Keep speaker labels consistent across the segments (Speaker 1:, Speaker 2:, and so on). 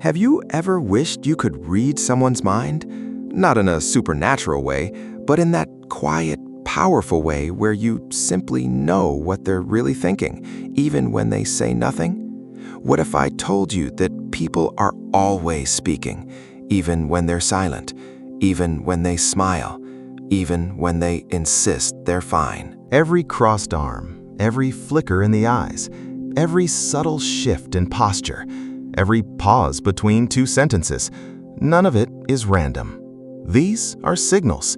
Speaker 1: Have you ever wished you could read someone's mind? Not in a supernatural way, but in that quiet, powerful way where you simply know what they're really thinking, even when they say nothing? What if I told you that people are always speaking, even when they're silent, even when they smile, even when they insist they're fine?
Speaker 2: Every crossed arm, every flicker in the eyes, every subtle shift in posture, every pause between two sentences, none of it is random. These are signals,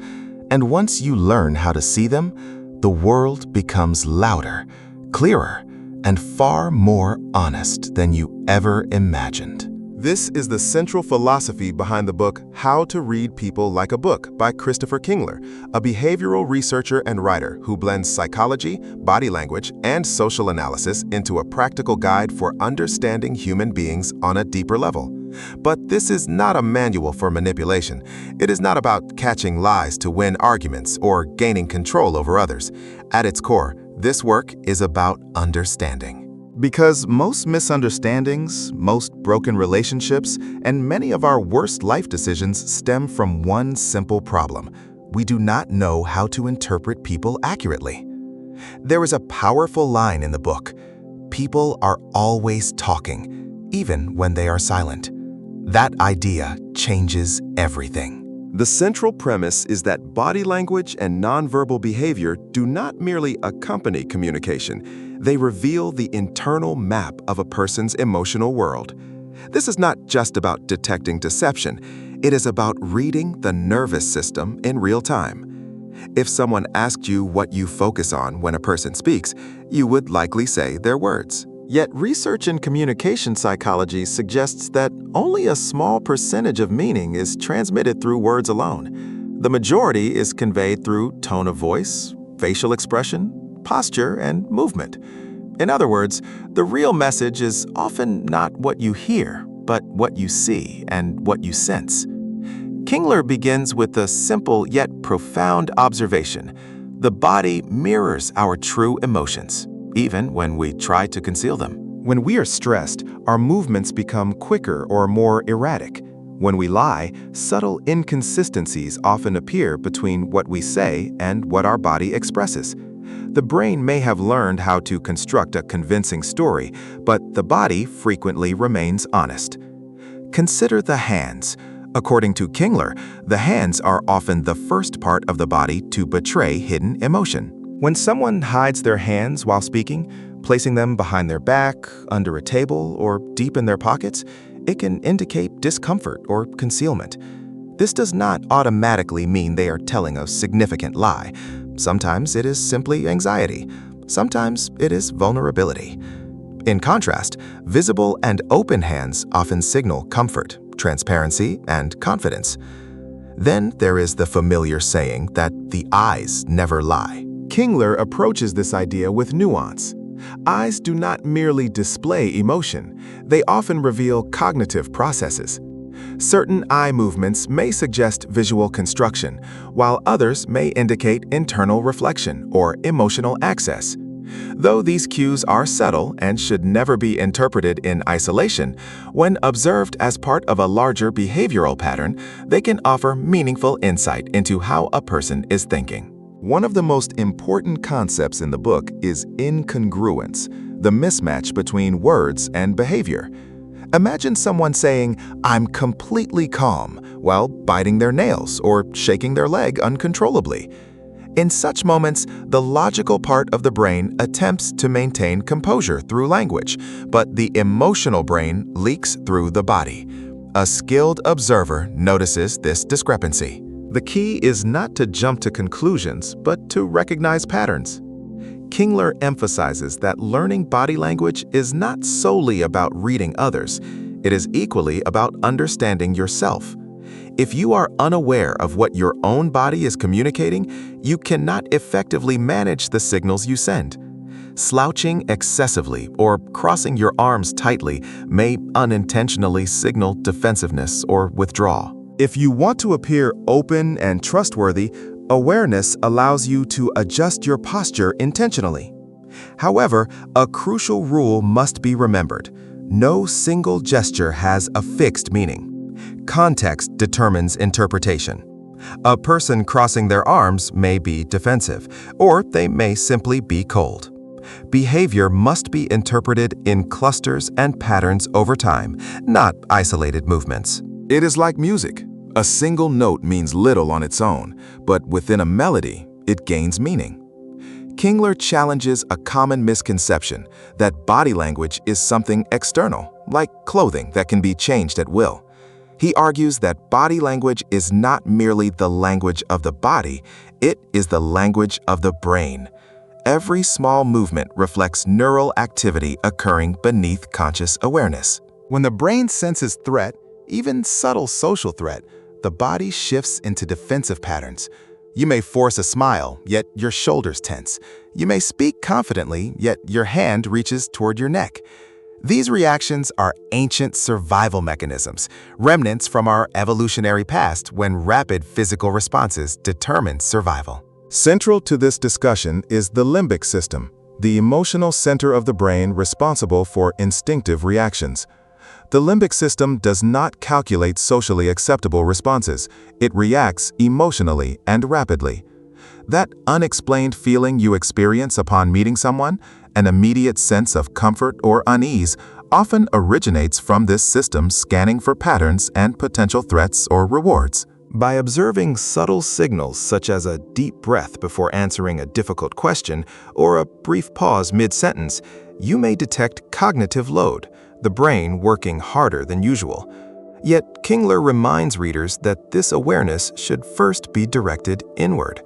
Speaker 2: and once you learn how to see them, the world becomes louder, clearer, and far more honest than you ever imagined.
Speaker 3: This is the central philosophy behind the book How to Read People Like a Book by Christopher Kingler, a behavioral researcher and writer who blends psychology, body language, and social analysis into a practical guide for understanding human beings on a deeper level. But this is not a manual for manipulation. It is not about catching lies to win arguments or gaining control over others. At its core, this work is about understanding.
Speaker 2: Because most misunderstandings, most broken relationships, and many of our worst life decisions stem from one simple problem. We do not know how to interpret people accurately. There is a powerful line in the book. People are always talking, even when they are silent. That idea changes everything.
Speaker 3: The central premise is that body language and nonverbal behavior do not merely accompany communication, they reveal the internal map of a person's emotional world. This is not just about detecting deception, it is about reading the nervous system in real time. If someone asked you what you focus on when a person speaks, you would likely say their words. Yet research in communication psychology suggests that only a small percentage of meaning is transmitted through words alone. The majority is conveyed through tone of voice, facial expression, posture, and movement. In other words, the real message is often not what you hear, but what you see and what you sense. Kingler begins with a simple yet profound observation. The body mirrors our true emotions, even when we try to conceal them.
Speaker 2: When we are stressed, our movements become quicker or more erratic. When we lie, subtle inconsistencies often appear between what we say and what our body expresses. The brain may have learned how to construct a convincing story, but the body frequently remains honest. Consider the hands. According to Kingler, the hands are often the first part of the body to betray hidden emotion. When someone hides their hands while speaking, placing them behind their back, under a table, or deep in their pockets, it can indicate discomfort or concealment. This does not automatically mean they are telling a significant lie. Sometimes it is simply anxiety. Sometimes it is vulnerability. In contrast, visible and open hands often signal comfort, transparency, and confidence. Then there is the familiar saying that the eyes never lie.
Speaker 3: Kingler approaches this idea with nuance. Eyes do not merely display emotion, they often reveal cognitive processes. Certain eye movements may suggest visual construction, while others may indicate internal reflection or emotional access. Though these cues are subtle and should never be interpreted in isolation, when observed as part of a larger behavioral pattern, they can offer meaningful insight into how a person is thinking.
Speaker 2: One of the most important concepts in the book is incongruence, the mismatch between words and behavior. Imagine someone saying, "I'm completely calm," while biting their nails or shaking their leg uncontrollably. In such moments, the logical part of the brain attempts to maintain composure through language, but the emotional brain leaks through the body. A skilled observer notices this discrepancy. The key is not to jump to conclusions, but to recognize patterns. Kingler emphasizes that learning body language is not solely about reading others. It is equally about understanding yourself. If you are unaware of what your own body is communicating, you cannot effectively manage the signals you send. Slouching excessively or crossing your arms tightly may unintentionally signal defensiveness or withdrawal. If you want to appear open and trustworthy, awareness allows you to adjust your posture intentionally. However, a crucial rule must be remembered.
Speaker 3: No single gesture has a fixed meaning. Context determines interpretation. A person crossing their arms may be defensive, or they may simply be cold. Behavior must be interpreted in clusters and patterns over time, not isolated movements.
Speaker 2: It is like music. A single note means little on its own, but within a melody, it gains meaning. Kingler challenges a common misconception that body language is something external, like clothing that can be changed at will. He argues that body language is not merely the language of the body, it is the language of the brain. Every small movement reflects neural activity occurring beneath conscious awareness. When the brain senses threat, even subtle social threat, the body shifts into defensive patterns. You may force a smile, yet your shoulders tense. You may speak confidently, yet your hand reaches toward your neck. These reactions are ancient survival mechanisms, remnants from our evolutionary past when rapid physical responses determined survival. Central to this discussion is the limbic system, the emotional center of the brain responsible for instinctive reactions. The limbic system does not calculate socially acceptable responses. It reacts emotionally and rapidly. That unexplained feeling you experience upon meeting someone, an immediate sense of comfort or unease, often originates from this system scanning for patterns and potential threats or rewards.
Speaker 3: By observing subtle signals such as a deep breath before answering a difficult question or a brief pause mid-sentence, you may detect cognitive load, the brain working harder than usual. Yet Kingler reminds readers that this awareness should first be directed inward.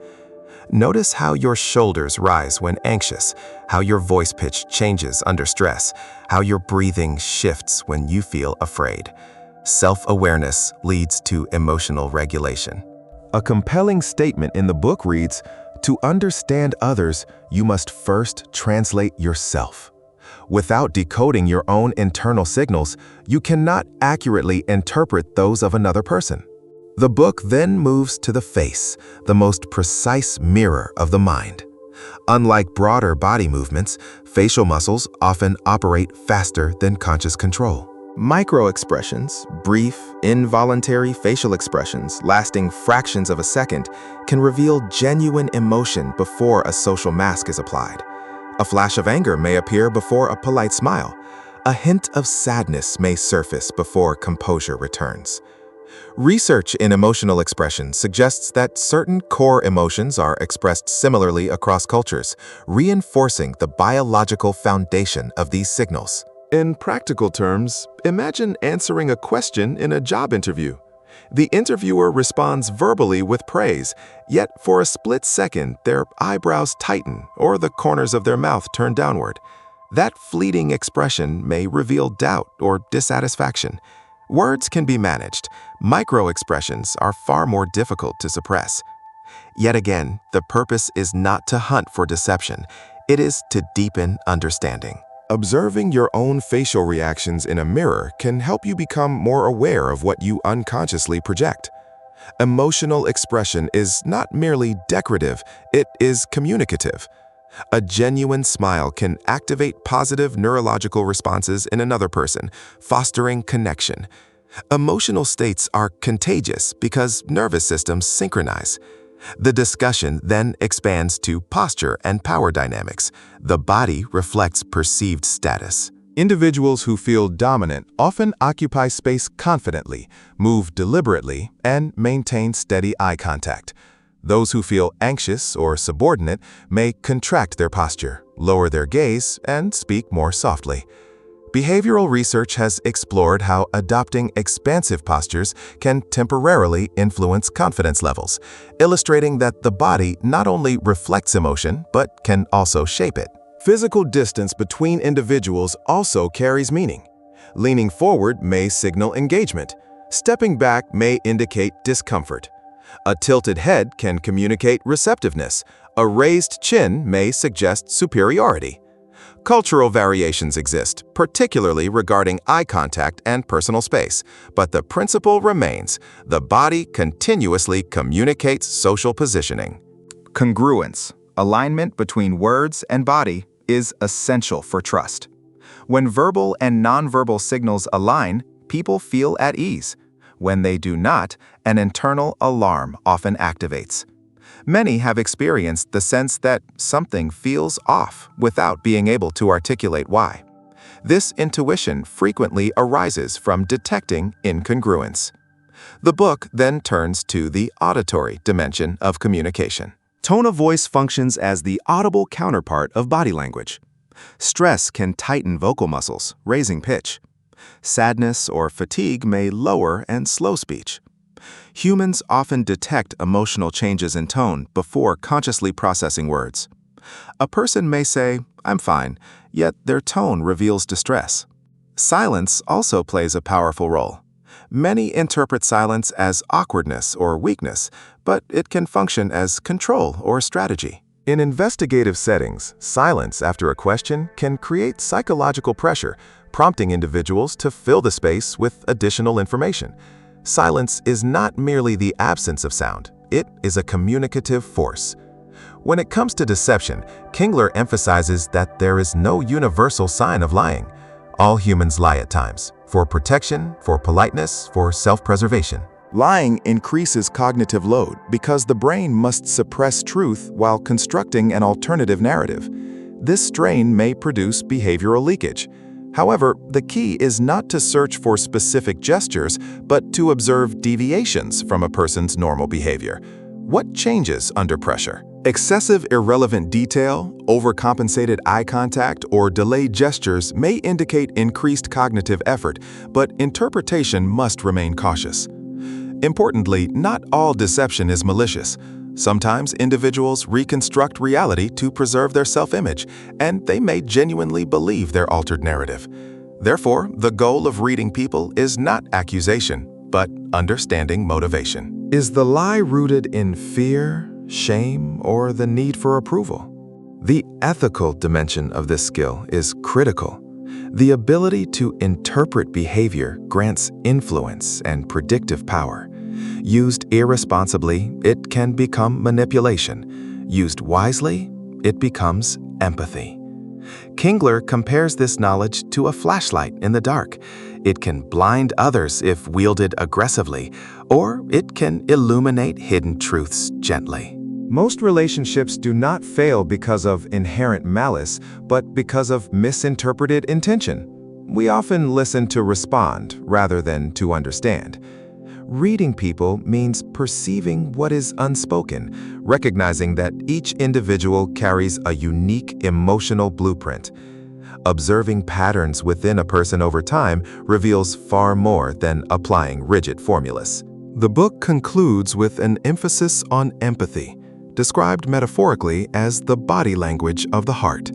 Speaker 3: Notice how your shoulders rise when anxious, how your voice pitch changes under stress, how your breathing shifts when you feel afraid. Self-awareness leads to emotional regulation. A compelling statement in the book reads, "To understand others, you must first translate yourself." Without decoding your own internal signals, you cannot accurately interpret those of another person. The book then moves to the face, the most precise mirror of the mind. Unlike broader body movements, facial muscles often operate faster than conscious control. Micro-expressions, brief, involuntary facial expressions lasting fractions of a second, can reveal genuine emotion before a social mask is applied. A flash of anger may appear before a polite smile. A hint of sadness may surface before composure returns. Research in emotional expression suggests that certain core emotions are expressed similarly across cultures, reinforcing the biological foundation of these signals. In practical terms, imagine answering a question in a job interview. The interviewer responds verbally with praise, yet for a split second, their eyebrows tighten or the corners of their mouth turn downward. That fleeting expression may reveal doubt or dissatisfaction. Words can be managed. Micro-expressions are far more difficult to suppress. Yet again, the purpose is not to hunt for deception. It is to deepen understanding. Observing your own facial reactions in a mirror can help you become more aware of what you unconsciously project. Emotional expression is not merely decorative, it is communicative. A genuine smile can activate positive neurological responses in another person, fostering connection. Emotional states are contagious because nervous systems synchronize. The discussion then expands to posture and power dynamics. The body reflects perceived status. Individuals who feel dominant often occupy space confidently, move deliberately, and maintain steady eye contact. Those who feel anxious or subordinate may contract their posture, lower their gaze, and speak more softly. Behavioral research has explored how adopting expansive postures can temporarily influence confidence levels, illustrating that the body not only reflects emotion, but can also shape it. Physical distance between individuals also carries meaning. Leaning forward may signal engagement. Stepping back may indicate discomfort. A tilted head can communicate receptiveness. A raised chin may suggest superiority. Cultural variations exist, particularly regarding eye contact and personal space, but the principle remains: the body continuously communicates social positioning. Congruence, alignment between words and body, is essential for trust.
Speaker 2: When verbal and nonverbal signals align, people feel at ease. When they do not, an internal alarm often activates. Many have experienced the sense that something feels off without being able to articulate why. This intuition frequently arises from detecting incongruence. The book then turns to the auditory dimension of communication.
Speaker 3: Tone of voice functions as the audible counterpart of body language. Stress can tighten vocal muscles, raising pitch. Sadness or fatigue may lower and slow speech. Humans often detect emotional changes in tone before consciously processing words. A person may say, "I'm fine," yet their tone reveals distress. Silence also plays a powerful role. Many interpret silence as awkwardness or weakness, but it can function as control or strategy.
Speaker 2: In investigative settings, silence after a question can create psychological pressure, prompting individuals to fill the space with additional information. Silence is not merely the absence of sound, it is a communicative force. When it comes to deception, Kingler emphasizes that there is no universal sign of lying. All humans lie at times, for protection, for politeness, for self-preservation. Lying increases cognitive load because the brain must suppress truth while constructing an alternative narrative. This strain may produce behavioral leakage. However, the key is not to search for specific gestures, but to observe deviations from a person's normal behavior. What changes under pressure? Excessive irrelevant detail, overcompensated eye contact, or delayed gestures may indicate increased cognitive effort, but interpretation must remain cautious. Importantly, not all deception is malicious. Sometimes individuals reconstruct reality to preserve their self-image, and they may genuinely believe their altered narrative. Therefore, the goal of reading people is not accusation, but understanding motivation. Is the lie rooted in fear, shame, or the need for approval? The ethical dimension of this skill is critical. The ability to interpret behavior grants influence and predictive power. Used irresponsibly, it can become manipulation. Used wisely, it becomes empathy. Kingler compares this knowledge to a flashlight in the dark. It can blind others if wielded aggressively, or it can illuminate hidden truths gently. Most relationships do not fail because of inherent malice, but because of misinterpreted intention. We often listen to respond rather than to understand. Reading people means perceiving what is unspoken, recognizing that each individual carries a unique emotional blueprint. Observing patterns within a person over time reveals far more than applying rigid formulas. The book concludes with an emphasis on empathy, described metaphorically as the body language of the heart.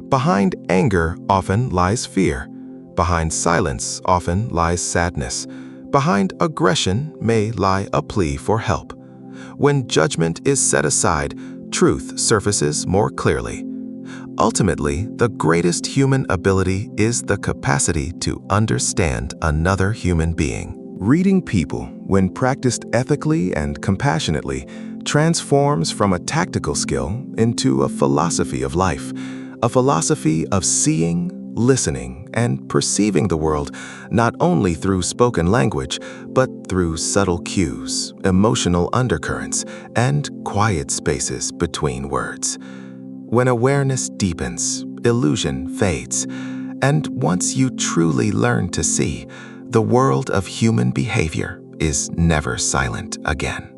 Speaker 2: Behind anger often lies fear. Behind silence often lies sadness. Behind aggression may lie a plea for help. When judgment is set aside, truth surfaces more clearly. Ultimately, the greatest human ability is the capacity to understand another human being. Reading people, when practiced ethically and compassionately, transforms from a tactical skill into a philosophy of life, a philosophy of seeing, listening, and perceiving the world not only through spoken language, but through subtle cues, emotional undercurrents, and quiet spaces between words. When awareness deepens, illusion fades, and once you truly learn to see, the world of human behavior is never silent again.